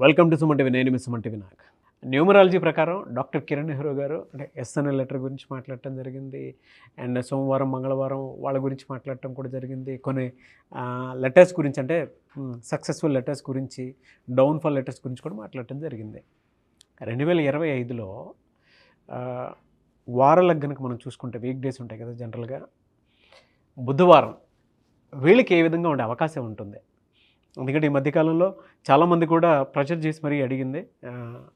Welcome to Suman TV. నేను మీ Suman TV. నాకు numerology ప్రకారం డాక్టర్ కిరణ్ నెహ్రూ గారు అంటే ఎస్ఎన్ఎల్ లెటర్ గురించి మాట్లాడటం జరిగింది. అండ్ సోమవారం మంగళవారం వాళ్ళ గురించి మాట్లాడటం కూడా జరిగింది. కొన్ని లెటర్స్ గురించి అంటే సక్సెస్ఫుల్ లెటర్స్ గురించి, డౌన్ఫాల్ లెటర్స్ గురించి కూడా మాట్లాడటం జరిగింది. 2025లో వారాలకు కనుక మనం చూసుకుంటే వీక్ డేస్ ఉంటాయి కదా జనరల్గా. బుధవారం వీళ్ళకి ఏ విధంగా ఉండే అవకాశం ఉంటుంది? ఎందుకంటే ఈ మధ్యకాలంలో చాలామంది కూడా ప్రెషర్ చేసి మరీ అడిగింది,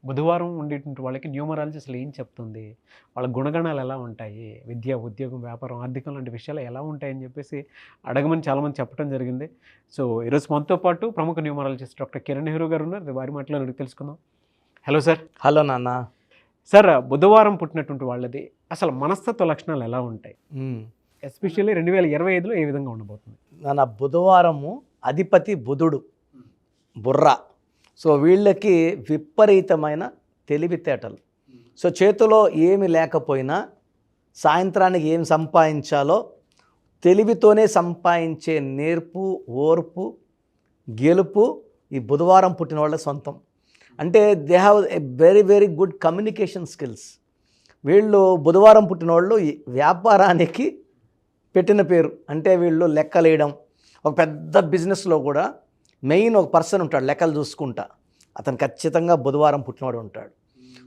బుధవారం ఉండేటువంటి వాళ్ళకి న్యూమరాలజీ అసలు ఏం చెప్తుంది, వాళ్ళ గుణగణాలు ఎలా ఉంటాయి, విద్య, ఉద్యోగం, వ్యాపారం, ఆర్థికం లాంటి విషయాలు ఎలా ఉంటాయని చెప్పేసి అడగమని చాలామంది చెప్పడం జరిగింది. సో ఈరోజు మనతో పాటు ప్రముఖ న్యూమరాలజిస్ట్ డాక్టర్ కిరణ్ నెహ్రూ గారు ఉన్నారు. వారి మాటలో అడిగి తెలుసుకుందాం. Hello sir. హలో నాన్న. సార్, బుధవారం పుట్టినటువంటి వాళ్ళది అసలు మనస్తత్వ లక్షణాలు ఎలా ఉంటాయి? ఎస్పెషల్లీ 2025లో ఏ విధంగా ఉండబోతుంది? నాన్న, బుధవారము అధిపతి బుధుడు, బుర్ర. సో వీళ్ళకి విపరీతమైన తెలివితేటలు. సో చేతిలో ఏమి లేకపోయినా సాయంత్రానికి ఏం సంపాదించాలో తెలివితోనే సంపాదించే నేర్పు, ఓర్పు, గెలుపు ఈ బుధవారం పుట్టిన వాళ్ళ సొంతం. అంటే they have a very very good communication skills. వీళ్ళు బుధవారం పుట్టిన వాళ్ళు వ్యాపారానికి పెట్టిన పేరు. అంటే వీళ్ళు లెక్కలేయడం, ఒక పెద్ద బిజినెస్లో కూడా మెయిన్ ఒక పర్సన్ ఉంటాడు లెక్కలు చూసుకుంటా, అతను ఖచ్చితంగా బుధవారం పుట్టినవాడు ఉంటాడు.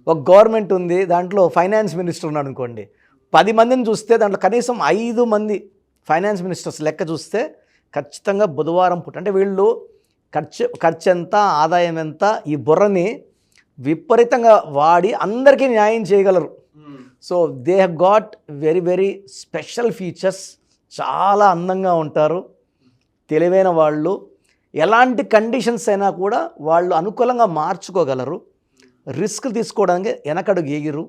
ఒక గవర్నమెంట్ ఉంది, దాంట్లో ఫైనాన్స్ మినిస్టర్ ఉన్నాడు అనుకోండి, 10 మందిని చూస్తే దాంట్లో కనీసం 5 మంది ఫైనాన్స్ మినిస్టర్స్ లెక్క చూస్తే ఖచ్చితంగా బుధవారం అంటే వీళ్ళు ఖర్చు ఎంత, ఆదాయం ఎంత, ఈ బుర్రని విపరీతంగా వాడి అందరికీ న్యాయం చేయగలరు. So they have got very very special features. చాలా అందంగా ఉంటారు, తెలివైన వాళ్ళు. ఎలాంటి కండిషన్స్ అయినా కూడా వాళ్ళు అనుకూలంగా మార్చుకోగలరు. రిస్క్ తీసుకోవడానికి వెనకడుగు ఎగిరు.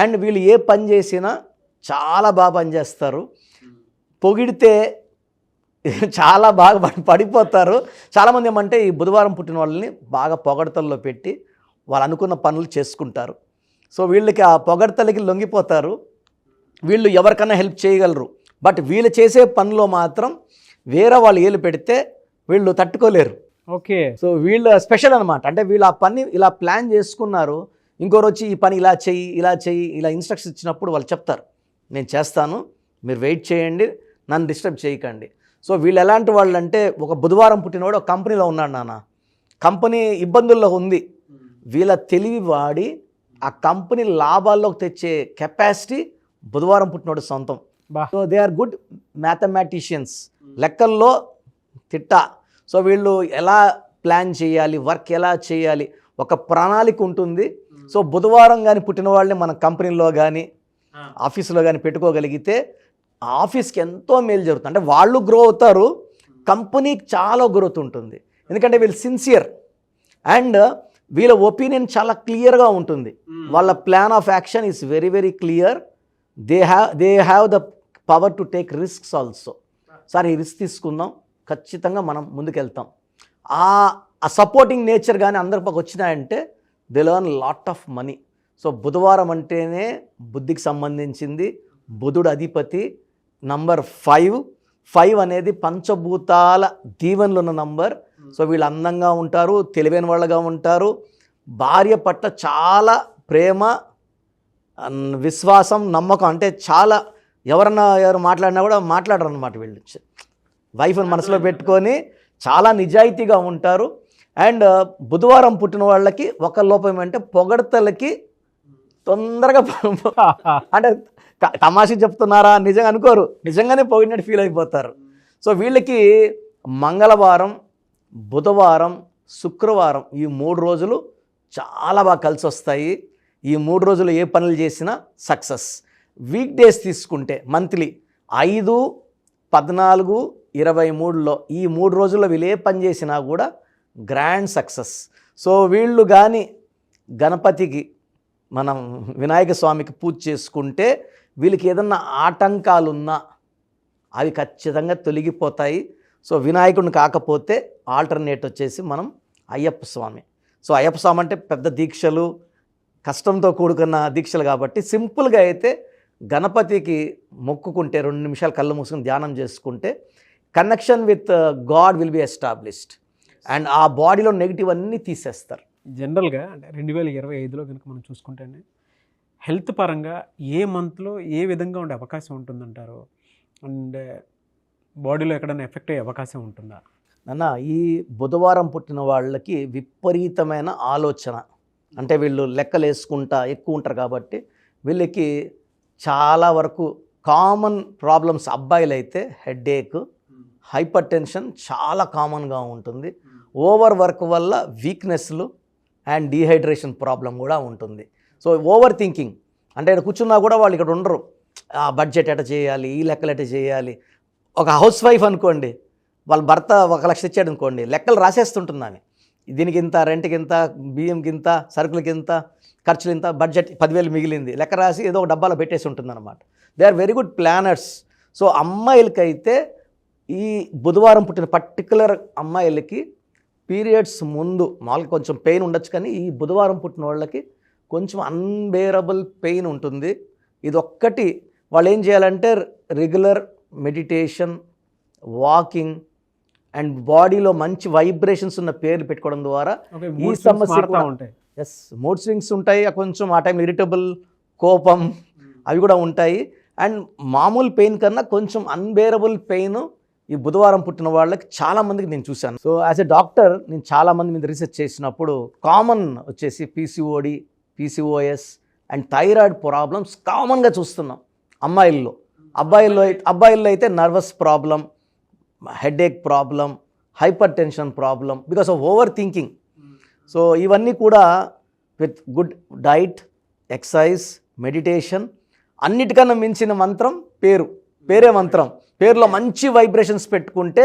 అండ్ వీళ్ళు ఏ పని చేసినా చాలా బాగా పనిచేస్తారు. పొగిడితే చాలా బాగా పడిపోతారు. చాలామంది ఏమంటే ఈ బుధవారం పుట్టిన వాళ్ళని బాగా పొగడతల్లో పెట్టి వాళ్ళు అనుకున్న పనులు చేసుకుంటారు. సో వీళ్ళకి ఆ పొగడతలకి లొంగిపోతారు. వీళ్ళు ఎవరికైనా హెల్ప్ చేయగలరు. బట్ వీళ్ళు చేసే పనిలో మాత్రం వేరే వాళ్ళు ఏలు పెడితే వీళ్ళు తట్టుకోలేరు. ఓకే. సో వీళ్ళు స్పెషల్ అనమాట. అంటే వీళ్ళు ఆ పని ఇలా ప్లాన్ చేసుకున్నారు, ఇంకోరు వచ్చి ఈ పని ఇలా చెయ్యి, ఇలా చెయ్యి, ఇలా ఇన్స్ట్రక్షన్స్ ఇచ్చినప్పుడు వాళ్ళు చెప్తారు, నేను చేస్తాను, మీరు వెయిట్ చేయండి, నన్ను డిస్టర్బ్ చేయకండి. సో వీళ్ళు ఎలాంటి వాళ్ళు అంటే, ఒక బుధవారం పుట్టినవాడు ఒక కంపెనీలో ఉన్నాడు నాన్న, కంపెనీ ఇబ్బందుల్లో ఉంది, వీళ్ళ తెలివి వాడి ఆ కంపెనీ లాభాల్లోకి తెచ్చే కెపాసిటీ బుధవారం పుట్టినవాడు సొంతం. So they are good mathematicians, లెక్కల్లో తిట్ట. సో వీళ్ళు ఎలా ప్లాన్ చేయాలి, వర్క్ ఎలా చేయాలి, ఒక ప్రణాళిక ఉంటుంది. సో బుధవారం కానీ పుట్టిన వాళ్ళని మన కంపెనీలో కానీ ఆఫీసులో కానీ పెట్టుకోగలిగితే ఆఫీస్కి ఎంతో మేలు జరుగుతుంది. అంటే వాళ్ళు గ్రో అవుతారు, కంపెనీకి చాలా గ్రోత్ ఉంటుంది. ఎందుకంటే వీళ్ళు సిన్సియర్ అండ్ వీళ్ళ ఒపీనియన్ చాలా క్లియర్గా ఉంటుంది. వాళ్ళ plan of action is very very clear. They have the power to take risks also. Sir ఈ రిస్క్ తీసుకుందాం, ఖచ్చితంగా మనం ముందుకెళ్తాం. ఆ సపోర్టింగ్ నేచర్ కానీ అందరి పక్క వచ్చినాయంటే they learn lot of money. So బుధవారం అంటేనే బుద్ధికి సంబంధించింది. బుధుడు అధిపతి. నంబర్ 5 అనేది పంచభూతాల దీవెనలు ఉన్న నంబర్. సో వీళ్ళు అందంగా ఉంటారు, తెలివైన వాళ్ళగా ఉంటారు, భార్య పట్ల చాలా ప్రేమ, విశ్వాసం, నమ్మకం. అంటే చాలా ఎవరు మాట్లాడినా కూడా మాట్లాడరు అనమాట. వీళ్ళు వైఫ్ని మనసులో పెట్టుకొని చాలా నిజాయితీగా ఉంటారు. అండ్ బుధవారం పుట్టిన వాళ్ళకి ఒక లోపం అంటే పొగడతలకి తొందరగా అంటే తమాషా చెప్తున్నారా నిజంగా అనుకోరు, నిజంగానే పొగిడినట్టు ఫీల్ అయిపోతారు. సో వీళ్ళకి మంగళవారం, బుధవారం, శుక్రవారం ఈ 3 రోజులు చాలా బాగా కలిసి వస్తాయి. ఈ 3 రోజులు ఏ పనులు చేసినా సక్సెస్. వీక్ డేస్ తీసుకుంటే మంత్లీ 5, 14, 23లో ఈ 3 రోజుల్లో వీళ్ళు ఏ పని చేసినా కూడా గ్రాండ్ సక్సెస్. సో వీళ్ళు కానీ గణపతికి, మనం వినాయక స్వామికి పూజ చేసుకుంటే వీళ్ళకి ఏదన్నా ఆటంకాలున్నా అవి ఖచ్చితంగా తొలగిపోతాయి. సో వినాయకుడిని కాకపోతే ఆల్టర్నేట్ వచ్చేసి మనం అయ్యప్ప స్వామి. సో అయ్యప్ప స్వామి అంటే పెద్ద దీక్షలు, కష్టంతో కూడుకున్న దీక్షలు కాబట్టి సింపుల్గా అయితే గణపతికి మొక్కుకుంటే 2 నిమిషాలు కళ్ళు మూసుకొని ధ్యానం చేసుకుంటే connection with God will be established. And ఆ బాడీలో నెగిటివ్ అన్నీ తీసేస్తారు. జనరల్గా అంటే 2025లో కనుక మనం చూసుకుంటే హెల్త్ పరంగా ఏ మంత్లో ఏ విధంగా ఉండే అవకాశం ఉంటుందంటారు? అండ్ బాడీలో ఎక్కడైనా ఎఫెక్ట్ అయ్యే అవకాశం ఉంటుందా? నాన్న, ఈ బుధవారం పుట్టిన వాళ్ళకి విపరీతమైన ఆలోచన, అంటే వీళ్ళు లెక్కలు వేసుకుంటా ఎక్కువ ఉంటారు కాబట్టి వీళ్ళకి చాలా వరకు కామన్ ప్రాబ్లమ్స్, అబ్బాయిలు అయితే హెడేక్, హైపర్ టెన్షన్ చాలా కామన్గా ఉంటుంది. ఓవర్ వర్క్ వల్ల వీక్నెస్లు అండ్ డీహైడ్రేషన్ ప్రాబ్లం కూడా ఉంటుంది. సో ఓవర్ థింకింగ్, అంటే ఇక్కడ కూర్చున్నా కూడా వాళ్ళు ఇక్కడ ఉండరు. ఆ బడ్జెట్ ఎట చేయాలి, ఈ లెక్కలు ఎట చేయాలి. ఒక హౌస్ వైఫ్ అనుకోండి, వాళ్ళ భర్త 1,00,000 ఇచ్చాడు అనుకోండి, లెక్కలు రాసేస్తుంటుంది ఆమె. దీనికి ఇంత, రెంట్కి ఇంత, బియ్యంకి ఇంత, సరుకులకి ఇంత, ఖర్చులు ఇంత, బడ్జెట్ 10,000 మిగిలింది, లెక్క రాసి ఏదో ఒక డబ్బాలో పెట్టేసి ఉంటుంది అనమాట. They are very good planners. So అమ్మాయిలకైతే ఈ బుధవారం పుట్టిన పర్టికులర్ అమ్మాయిలకి పీరియడ్స్ ముందు మామూలుగా కొంచెం పెయిన్ ఉండొచ్చు, కానీ ఈ బుధవారం పుట్టిన వాళ్ళకి కొంచెం అన్బేరబుల్ పెయిన్ ఉంటుంది. ఇది ఒక్కటి వాళ్ళు ఏం చేయాలంటే రెగ్యులర్ మెడిటేషన్, వాకింగ్ అండ్ బాడీలో మంచి వైబ్రేషన్స్ ఉన్న పేర్లు పెట్టుకోవడం ద్వారా ఈ సమస్య ఉంటాయి. ఎస్, మూడ్ స్వింగ్స్ ఉంటాయి, కొంచెం ఆ టైం ఇరిటబుల్, కోపం అవి కూడా ఉంటాయి. అండ్ మామూలు పెయిన్ కన్నా కొంచెం అన్బేరబుల్ పెయిన్ ఈ బుధవారం పుట్టిన వాళ్ళకి చాలామందికి నేను చూశాను. సో యాజ్ ఎ డాక్టర్ నేను చాలామంది మీద రీసెర్చ్ చేసినప్పుడు కామన్ వచ్చేసి PCOD, PCOS and thyroid problems కామన్గా చూస్తున్నాం అమ్మాయిల్లో. అబ్బాయిల్లో అయితే nervous problem, headache problem, hyper tension problem because of over thinking. So ఇవన్నీ కూడా with good diet, exercise, meditation, అన్నిటికన్నా మించిన మంత్రం పేరే మంత్రం. పేరులో మంచి వైబ్రేషన్స్ పెట్టుకుంటే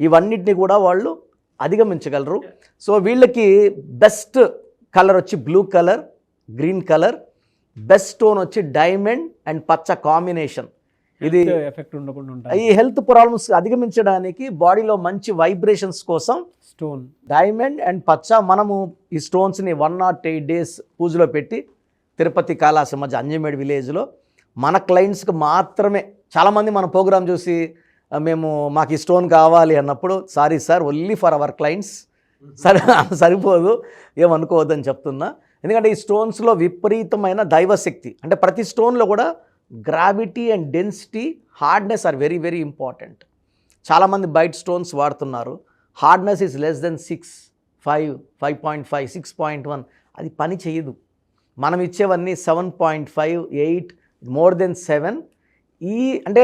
ఇవన్నిటిని కూడా వాళ్ళు అధిగమించగలరు. సో వీళ్ళకి బెస్ట్ కలర్ వచ్చి blue colour, green colour, best stone వచ్చి డైమండ్ అండ్ పచ్చ కాంబినేషన్. ఇది ఎఫెక్ట్ ఉండకుండా ఈ హెల్త్ ప్రాబ్లమ్స్ అధిగమించడానికి బాడీలో మంచి వైబ్రేషన్స్ కోసం స్టోన్ డైమండ్ అండ్ పచ్చ. మనము ఈ స్టోన్స్ని 108 days పూజలో పెట్టి తిరుపతి కాళాసి మధ్య అంజమేడ్ విలేజ్లో మన క్లయింట్స్కి మాత్రమే. చాలామంది మన ప్రోగ్రామ్ చూసి మాకు ఈ స్టోన్ కావాలి అన్నప్పుడు, sorry sir, only for our clients, సరిపోదు, ఏమనుకోవద్దని చెప్తున్నా. ఎందుకంటే ఈ స్టోన్స్లో విపరీతమైన దైవశక్తి, అంటే ప్రతి స్టోన్లో కూడా gravity and density, hardness are very very important. చాలామంది బయట స్టోన్స్ వాడుతున్నారు, హార్డ్నెస్ ఈజ్ లెస్ దెన్ 6, 5, 5.5, 6.1, అది పని చేయదు. మనం ఇచ్చేవన్నీ 7.5, 8, మోర్ దెన్ 7. అంటే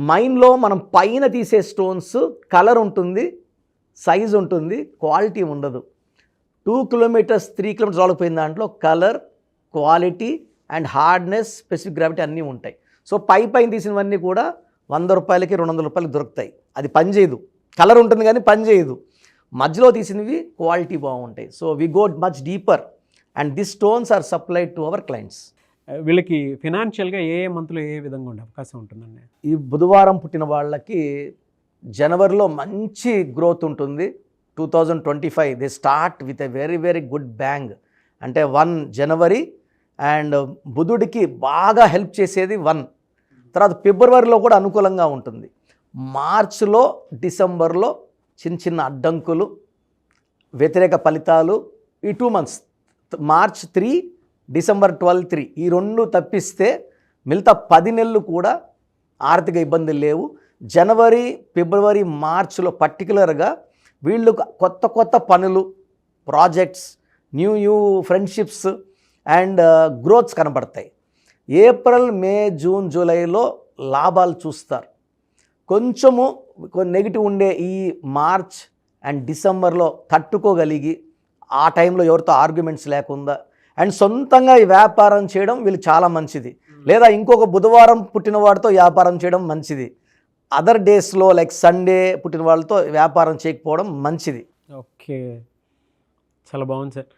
మైండ్లో మనం పైన తీసే స్టోన్స్ కలర్ ఉంటుంది, సైజ్ ఉంటుంది, క్వాలిటీ ఉండదు. 2 kilometers 3 kilometers వాళ్ళపోయిన దాంట్లో colour, quality and hardness, specific gravity అన్నీ ఉంటాయి. సో పైన తీసినవన్నీ కూడా 100 రూపాయలకి 200 రూపాయలకి దొరుకుతాయి. అది పని చేయదు, కలర్ ఉంటుంది కానీ పని చేయదు. మధ్యలో తీసినవి క్వాలిటీ బాగుంటాయి. So we go much deeper and this stones are supplied to our clients. వీళ్ళకి ఫినాన్షియల్గా ఏ మంత్లో ఏ విధంగా ఉండే అవకాశం ఉంటుందండి? ఈ బుధవారం పుట్టిన వాళ్ళకి జనవరిలో మంచి గ్రోత్ ఉంటుంది. 2025 they start with a very very good bang. అంటే 1 January అండ్ బుధుడికి బాగా హెల్ప్ చేసేది 1. తర్వాత ఫిబ్రవరిలో కూడా అనుకూలంగా ఉంటుంది. మార్చ్లో, డిసెంబర్లో చిన్న అడ్డంకులు, వ్యతిరేక ఫలితాలు. ఈ 2 months, March 3, December 12, 3, ఈ 2 తప్పిస్తే మిగతా 10 నెలలు కూడా ఆర్థిక ఇబ్బందులు లేవు. జనవరి, ఫిబ్రవరి, మార్చ్లో పర్టికులర్గా వీళ్ళు కొత్త పనులు, projects, new friendships and growths కనబడతాయి. ఏప్రిల్, మే, జూన్, జూలైలో లాభాలు చూస్తారు. కొంచెము నెగిటివ్ ఉండే ఈ మార్చ్ అండ్ డిసెంబర్లో తట్టుకోగలిగి ఆ టైంలో ఎవరితో ఆర్గ్యుమెంట్స్ లేకుండా అండ్ సొంతంగా ఈ వ్యాపారం చేయడం వీళ్ళు చాలా మంచిది. లేదా ఇంకొక బుధవారం పుట్టిన వాడితో వ్యాపారం చేయడం మంచిది. అదర్ డేస్లో లైక్ సండే పుట్టిన వాళ్ళతో వ్యాపారం చేయకపోవడం మంచిది. ఓకే, చాలా బాగుంది సార్.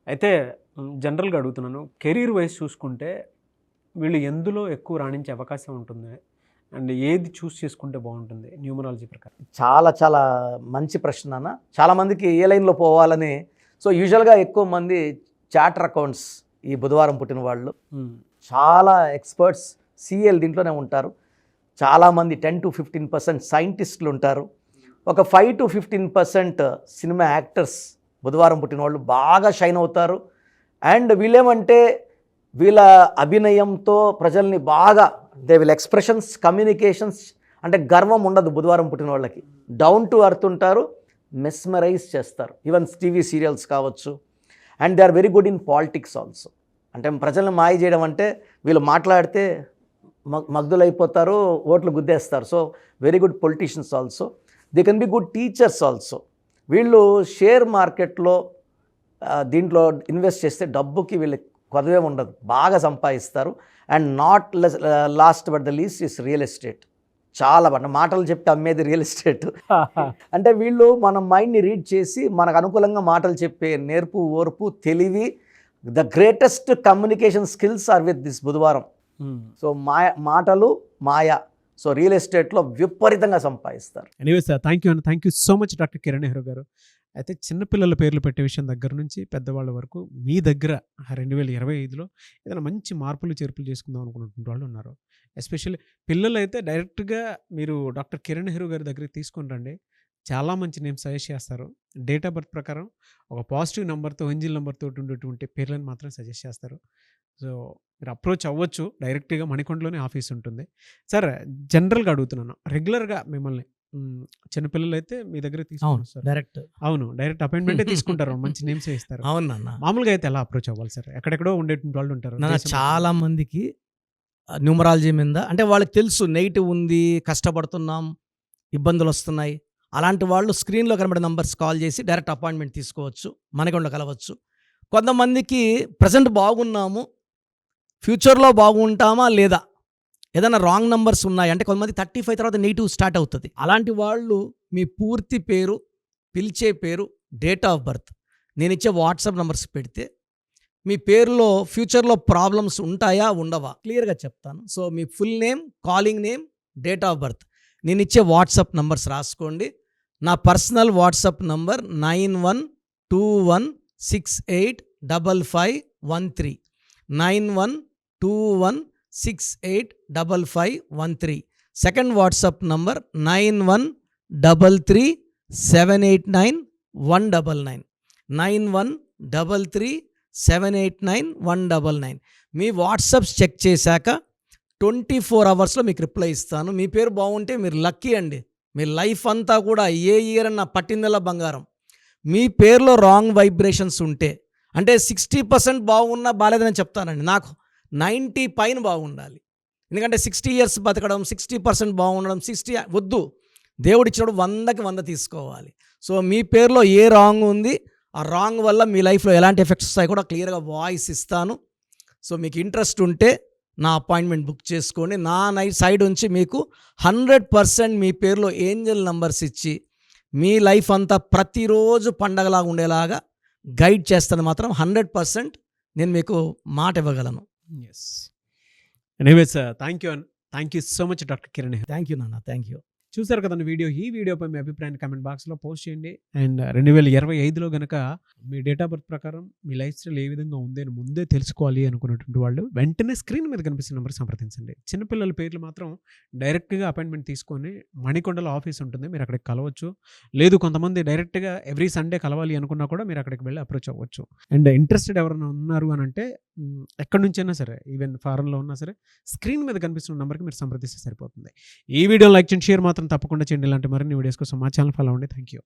అయితే జనరల్గా అడుగుతున్నాను, కెరీర్ వైజ్ చూసుకుంటే వీళ్ళు ఎందులో ఎక్కువ రాణించే అవకాశం ఉంటుంది అండ్ ఏది చూస్ చేసుకుంటే బాగుంటుంది న్యూమరాలజీ ప్రకారం? చాలా మంచి ప్రశ్న అన్న. చాలామందికి ఏ లైన్లో పోవాలని. సో యూజువల్గా ఎక్కువ మంది చార్టర్ అకౌంట్స్ ఈ బుధవారం పుట్టిన వాళ్ళు, చాలా ఎక్స్పర్ట్స్ CL దీంట్లోనే ఉంటారు. చాలామంది 10 to 15% సైంటిస్టులు ఉంటారు. ఒక 5 to 15% సినిమా యాక్టర్స్ బుధవారం పుట్టిన వాళ్ళు బాగా షైన్ అవుతారు. అండ్ వీళ్ళేమంటే వీళ్ళ అభినయంతో ప్రజల్ని బాగా దే విల్ ఎక్స్ప్రెషన్స్, కమ్యూనికేషన్స్, అంటే గర్వం ఉండదు బుధవారం పుట్టిన వాళ్ళకి. డౌన్ టు అర్త్ ఉంటారు, మెస్మరైజ్ చేస్తారు. ఈవెన్ టీవీ సీరియల్స్ కావచ్చు. And they are very good in politics also. అంటే ప్రజల్ని మాయ చేయడం అంటే వీళ్ళు మాట్లాడితే మగ్ధులైపోతారు, ఓట్లు గుద్దేస్తారు. So very good politicians also. They can be good teachers also. వీళ్ళు షేర్ మార్కెట్లో దీంట్లో ఇన్వెస్ట్ చేస్తే డబ్బుకి వీళ్ళకి కొదవే ఉండదు, బాగా సంపాదిస్తారు. And not lost but the least is real estate. చాలా మాటలు చెప్పి అమ్మేది రియల్ ఎస్టేట్. అంటే వీళ్ళు మన మైండ్ని రీడ్ చేసి మనకు అనుకూలంగా మాటలు చెప్పే నేర్పు, ఓర్పు, తెలివి, the greatest communication skills are with this బుధవారం. సో మాటలు మాయ. సో రియల్ ఎస్టేట్లో విపరీతంగా సంపాదిస్తారు. Anyway sir, thank you so much doctor Kiran Nehru గారు. అయితే చిన్నపిల్లల పేర్లు పెట్టే విషయం దగ్గర నుంచి పెద్దవాళ్ళ వరకు మీ దగ్గర 2025లో ఏదైనా మంచి మార్పులు చేర్పులు చేసుకుందాం అనుకున్నటువంటి వాళ్ళు ఉన్నారు. ఎస్పెషల్లీ పిల్లలు అయితే డైరెక్ట్గా మీరు డాక్టర్ కిరణ్ నెహ్రూ గారి దగ్గరికి తీసుకొని రండి. చాలా మంచి నేమ్ సజెస్ట్ చేస్తారు. డేట్ ఆఫ్ బర్త్ ప్రకారం ఒక పాజిటివ్ నెంబర్తో, ఏంజిల్ నెంబర్తో ఉండేటువంటి పేర్లను మాత్రం సజెస్ట్ చేస్తారు. సో మీరు అప్రోచ్ అవ్వచ్చు. డైరెక్ట్గా మణికొండలోనే ఆఫీస్ ఉంటుంది. సార్, జనరల్గా అడుగుతున్నాను, రెగ్యులర్గా మిమ్మల్ని చిన్నపిల్లలు అయితే మీ దగ్గర తీసుకుంటారు సార్? డైరెక్ట్ అపాయింట్మెంటే తీసుకుంటారు, మంచి నేమ్స్ ఇస్తారు. అవునన్నా. మామూలుగా అయితే ఎలా అప్రోచ్ అవ్వాలి సార్? ఎక్కడెక్కడో ఉండేటువంటి వాళ్ళు ఉంటారు. చాలా మందికి న్యూమరాలజీ మీద అంటే వాళ్ళకి తెలుసు నెగిటివ్ ఉంది, కష్టపడుతున్నాం, ఇబ్బందులు వస్తున్నాయి. అలాంటి వాళ్ళు స్క్రీన్లో కనబడే నంబర్స్ కాల్ చేసి డైరెక్ట్ అపాయింట్మెంట్ తీసుకోవచ్చు, మనకొండ కలవచ్చు. కొంతమందికి ప్రజెంట్ బాగున్నాము, ఫ్యూచర్లో బాగుంటామా లేదా, ఏదైనా రాంగ్ నంబర్స్ ఉన్నాయి అంటే కొంతమంది 35 తర్వాత నెగిటివ్ స్టార్ట్ అవుతుంది. అలాంటి వాళ్ళు మీ పూర్తి పేరు, పిలిచే పేరు, డేట్ ఆఫ్ బర్త్, నేను ఇచ్చే వాట్సాప్ నంబర్స్ పెడితే మీ పేరులో ఫ్యూచర్లో ప్రాబ్లమ్స్ ఉంటాయా ఉండవా క్లియర్గా చెప్తాను. So me full name, calling name, date of birth, నేను ఇచ్చే వాట్సాప్ నంబర్స్ రాసుకోండి. నా personal WhatsApp number 9121685513 9121685513. Second WhatsApp number 9133789199 9133789199. మీ వాట్సాప్స్ చెక్ చేశాక 24 అవర్స్లో మీకు రిప్లై ఇస్తాను. మీ పేరు బాగుంటే మీరు లక్కీ అండి. మీ లైఫ్ అంతా కూడా ఏ ఇయర్ అన్న పట్టిందల్లా బంగారం. మీ పేరులో రాంగ్ వైబ్రేషన్స్ ఉంటే, అంటే 60% బాగున్నా బాలేదని చెప్తానండి. నాకు 90 పైన బాగుండాలి. ఎందుకంటే 60 years బతకడం, 60% బాగుండడం, 60 వద్దు. దేవుడు ఇచ్చినప్పుడు 100కి 100 తీసుకోవాలి. సో మీ పేరులో ఏ రాంగ్ ఉంది, ఆ రాంగ్ వల్ల మీ లైఫ్లో ఎలాంటి ఎఫెక్ట్స్ వస్తాయి కూడా క్లియర్గా వాయిస్ ఇస్తాను. సో మీకు ఇంట్రెస్ట్ ఉంటే నా అపాయింట్మెంట్ బుక్ చేసుకోండి. నా సైడ్ నుంచి మీకు 100% మీ పేరులో ఏంజల్ నంబర్స్ ఇచ్చి మీ లైఫ్ అంతా ప్రతిరోజు పండగలాగా ఉండేలాగా గైడ్ చేస్తాను. మాత్రం 100% నేను మీకు మాట ఇవ్వగలను. Yes. Anyways, thank you so much doctor Kiran Nehru. Thank you నాన్న, థ్యాంక్ యూ. చూసారు కదండి వీడియో. ఈ వీడియోపై మీ అభిప్రాయాన్ని కామెంట్ బాక్స్లో పోస్ట్ చేయండి. అండ్ 2025లో కనుక మీ డేట్ ఆఫ్ బర్త్ ప్రకారం మీ లైఫ్ స్టైల్ ఏ విధంగా ఉంది అని ముందే తెలుసుకోవాలి అనుకున్నటువంటి వాళ్ళు వెంటనే స్క్రీన్ మీద కనిపిస్తున్న నెంబర్ సంప్రదించండి. చిన్నపిల్లల పేర్లు మాత్రం డైరెక్ట్గా అపాయింట్మెంట్ తీసుకొని మణికొండలో ఆఫీస్ ఉంటుంది, మీరు అక్కడికి కలవచ్చు. లేదు కొంతమంది డైరెక్ట్గా ఎవ్రీ సండే కలవాలి అనుకున్నా కూడా మీరు అక్కడికి వెళ్ళి అప్రోచ్ అవ్వచ్చు. అండ్ ఇంట్రెస్టెడ్ ఎవరైనా ఉన్నారు అని అంటే ఎక్కడి నుంచైనా సరే, ఈవెన్ ఫారెన్లో ఉన్నా సరే, స్క్రీన్ మీద కనిపిస్తున్న నెంబర్కి మీరు సంప్రదిస్తే సరిపోతుంది. ఈ వీడియో లైక్ చేయండి, షేర్ మాత్రం తప్పకుండా చేయండి. ఇలాంటి మరిన్ని వీడియోస్ కోసం మా ఛానల్ ఫాలో అవ్వండి. Thank you.